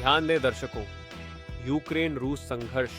ध्यान दें दर्शकों, यूक्रेन रूस संघर्ष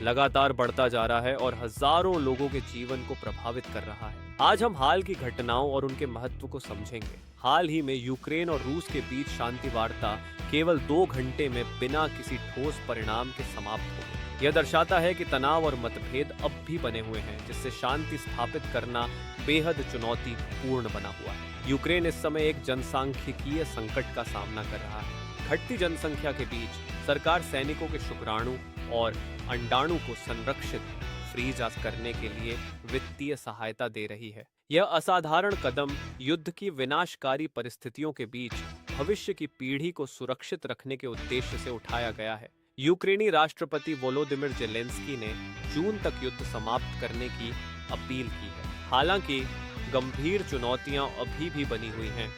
लगातार बढ़ता जा रहा है और हजारों लोगों के जीवन को प्रभावित कर रहा है। आज हम हाल की घटनाओं और उनके महत्व को समझेंगे। हाल ही में यूक्रेन और रूस के बीच शांति वार्ता केवल 2 घंटे में बिना किसी ठोस परिणाम के समाप्त हो गई। यह दर्शाता है कि तनाव और मतभेद अब भी बने हुए हैं, जिससे शांति स्थापित करना बेहद चुनौतीपूर्ण बना हुआ है। यूक्रेन इस समय एक जनसांख्यिकीय संकट का सामना कर रहा है। घटती जनसंख्या के बीच सरकार सैनिकों के शुक्राणु और अंडाणु को संरक्षित फ्रीज करने के लिए वित्तीय सहायता दे रही है। यह असाधारण कदम युद्ध की विनाशकारी परिस्थितियों के बीच भविष्य की पीढ़ी को सुरक्षित रखने के उद्देश्य से उठाया गया है। यूक्रेनी राष्ट्रपति वोलोदिमिर जेलेंस्की ने जून तक युद्ध समाप्त करने की अपील की है। हालांकि गंभीर चुनौतियां अभी भी बनी हुई हैं,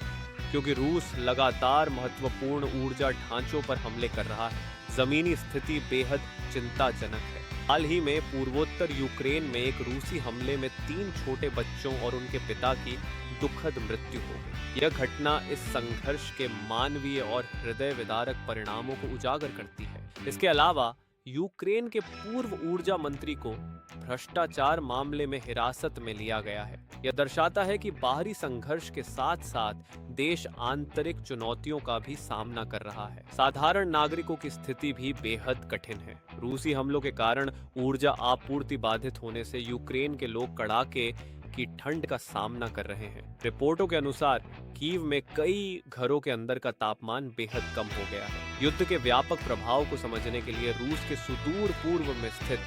क्योंकि रूस लगातार महत्वपूर्ण ऊर्जा ढांचों पर हमले कर रहा है। जमीनी स्थिति बेहद चिंताजनक है। हाल ही में पूर्वोत्तर यूक्रेन में एक रूसी हमले में 3 छोटे बच्चों और उनके पिता की दुखद मृत्यु हो गई। यह घटना इस संघर्ष के मानवीय और हृदय विदारक परिणामों को उजागर करती है। इसके अलावा यूक्रेन के पूर्व ऊर्जा मंत्री को भ्रष्टाचार मामले में हिरासत में लिया गया है। यह दर्शाता है कि बाहरी संघर्ष के साथ साथ देश आंतरिक चुनौतियों का भी सामना कर रहा है। साधारण नागरिकों की स्थिति भी बेहद कठिन है। रूसी हमलों के कारण ऊर्जा आपूर्ति बाधित होने से यूक्रेन के लोग कड़ाके की ठंड का सामना कर रहे हैं। रिपोर्टों के अनुसार कीव में कई घरों के अंदर का तापमान बेहद कम हो गया है। युद्ध के व्यापक प्रभाव को समझने के लिए रूस के सुदूर पूर्व में स्थित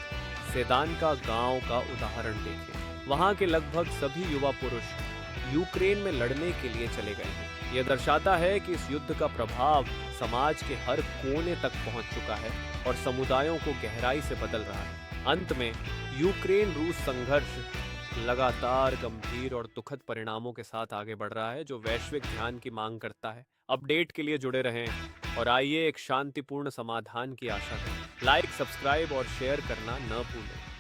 सेदानका गांव का उदाहरण देखें। वहां के लगभग सभी युवा पुरुष यूक्रेन में लड़ने के लिए चले गए हैं। यह दर्शाता है कि इस युद्ध का प्रभाव समाज के हर कोने तक पहुंच चुका है और समुदायों को गहराई से बदल रहा है। अंत में यूक्रेन रूस संघर्ष लगातार गंभीर और दुखद परिणामों के साथ आगे बढ़ रहा है, जो वैश्विक ध्यान की मांग करता है। अपडेट के लिए जुड़े रहें और आइए एक शांतिपूर्ण समाधान की आशा करें। लाइक, सब्सक्राइब और शेयर करना न भूलें।